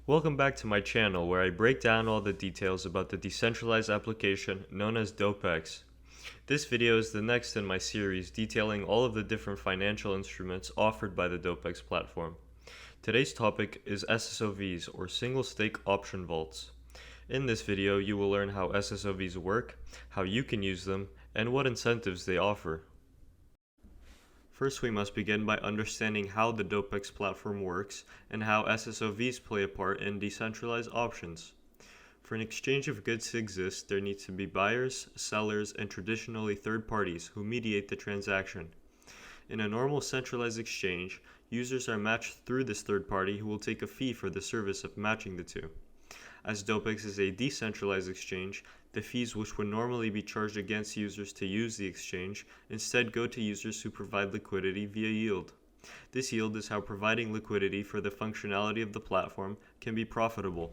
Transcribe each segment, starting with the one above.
Welcome back to my channel where I break down all the details about the decentralized application known as Dopex. This video is the next in my series detailing all of the different financial instruments offered by the Dopex platform. Today's topic is SSOVs, or single stake option vaults. In this video you will learn how SSOVs work, how you can use them, and what incentives they offer. First, we must begin by understanding how the Dopex platform works and how SSOVs play a part in decentralized options. For an exchange of goods to exist, there needs to be buyers, sellers, and traditionally third parties who mediate the transaction. In a normal centralized exchange, users are matched through this third party who will take a fee for the service of matching the two. As Dopex is a decentralized exchange, the fees which would normally be charged against users to use the exchange instead go to users who provide liquidity via yield. This yield is how providing liquidity for the functionality of the platform can be profitable.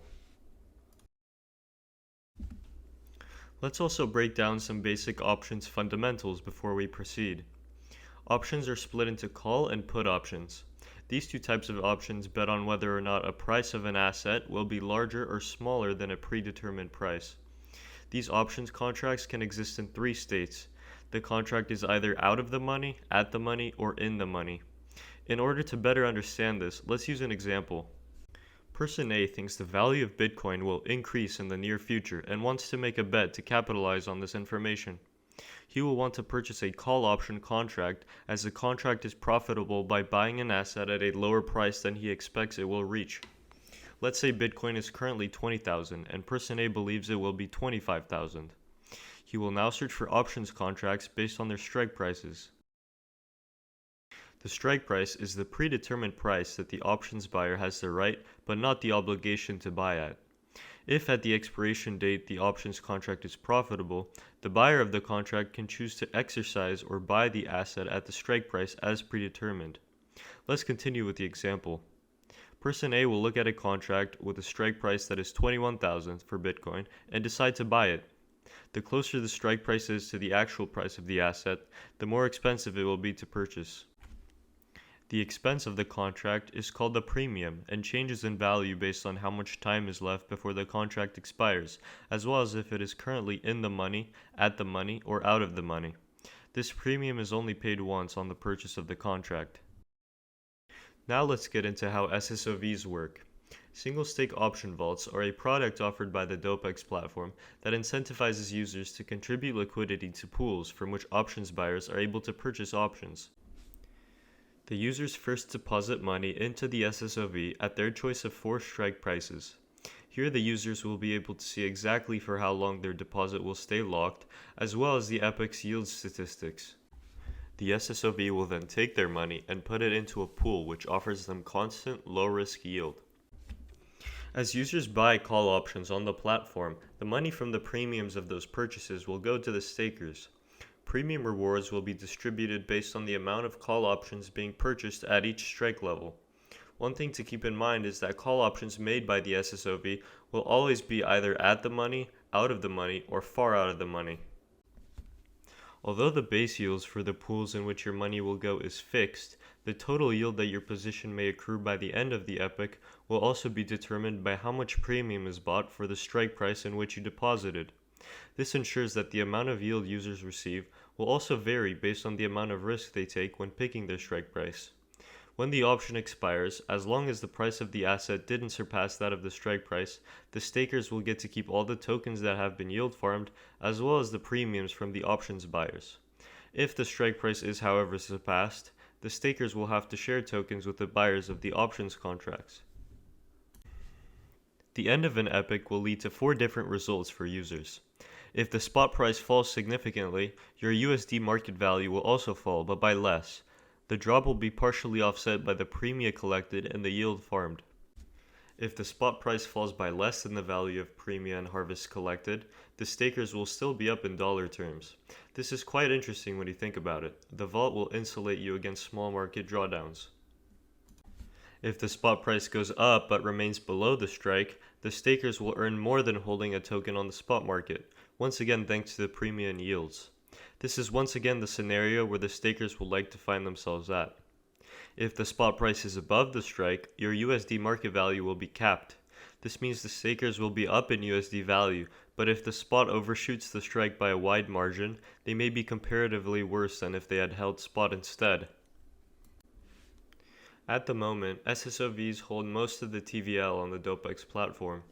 Let's also break down some basic options fundamentals before we proceed. Options are split into call and put options. These two types of options bet on whether or not a price of an asset will be larger or smaller than a predetermined price. These options contracts can exist in three states. The contract is either out of the money, at the money, or in the money. In order to better understand this, let's use an example. Person A thinks the value of Bitcoin will increase in the near future and wants to make a bet to capitalize on this information. He will want to purchase a call option contract as the contract is profitable by buying an asset at a lower price than he expects it will reach. Let's say Bitcoin is currently 20,000 and person A believes it will be 25,000. He will now search for options contracts based on their strike prices. The strike price is the predetermined price that the options buyer has the right but not the obligation to buy at. If at the expiration date the options contract is profitable, the buyer of the contract can choose to exercise or buy the asset at the strike price as predetermined. Let's continue with the example. Person A will look at a contract with a strike price that is 21,000 for Bitcoin and decide to buy it. The closer the strike price is to the actual price of the asset, the more expensive it will be to purchase. The expense of the contract is called the premium and changes in value based on how much time is left before the contract expires, as well as if it is currently in the money, at the money, or out of the money. This premium is only paid once on the purchase of the contract. Now let's get into how SSOVs work. Single stake option vaults are a product offered by the Dopex platform that incentivizes users to contribute liquidity to pools from which options buyers are able to purchase options. The users first deposit money into the SSOV at their choice of 4 strike prices. Here the users will be able to see exactly for how long their deposit will stay locked, as well as the Epic's yield statistics. The SSOV will then take their money and put it into a pool which offers them constant low-risk yield. As users buy call options on the platform, the money from the premiums of those purchases will go to the stakers. Premium rewards will be distributed based on the amount of call options being purchased at each strike level. One thing to keep in mind is that call options made by the SSOV will always be either at the money, out of the money, or far out of the money. Although the base yields for the pools in which your money will go is fixed, the total yield that your position may accrue by the end of the epoch will also be determined by how much premium is bought for the strike price in which you deposited. This ensures that the amount of yield users receive will also vary based on the amount of risk they take when picking their strike price. When the option expires, as long as the price of the asset didn't surpass that of the strike price, the stakers will get to keep all the tokens that have been yield farmed, as well as the premiums from the options buyers. If the strike price is however surpassed, the stakers will have to share tokens with the buyers of the options contracts. The end of an epoch will lead to 4 different results for users. If the spot price falls significantly, your USD market value will also fall, but by less. The drop will be partially offset by the premia collected and the yield farmed. If the spot price falls by less than the value of premia and harvest collected, the stakers will still be up in dollar terms. This is quite interesting when you think about it. The vault will insulate you against small market drawdowns. If the spot price goes up but remains below the strike, the stakers will earn more than holding a token on the spot market, once again thanks to the premium and yields. This is once again the scenario where the stakers will like to find themselves at. If the spot price is above the strike, your USD market value will be capped. This means the stakers will be up in USD value, but if the spot overshoots the strike by a wide margin, they may be comparatively worse than if they had held spot instead. At the moment, SSOVs hold most of the TVL on the Dopex platform.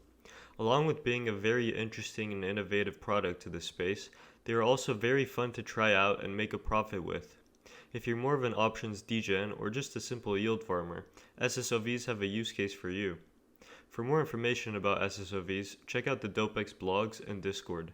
Along with being a very interesting and innovative product to this space, they are also very fun to try out and make a profit with. If you're more of an options degen or just a simple yield farmer, SSOVs have a use case for you. For more information about SSOVs, check out the Dopex blogs and Discord.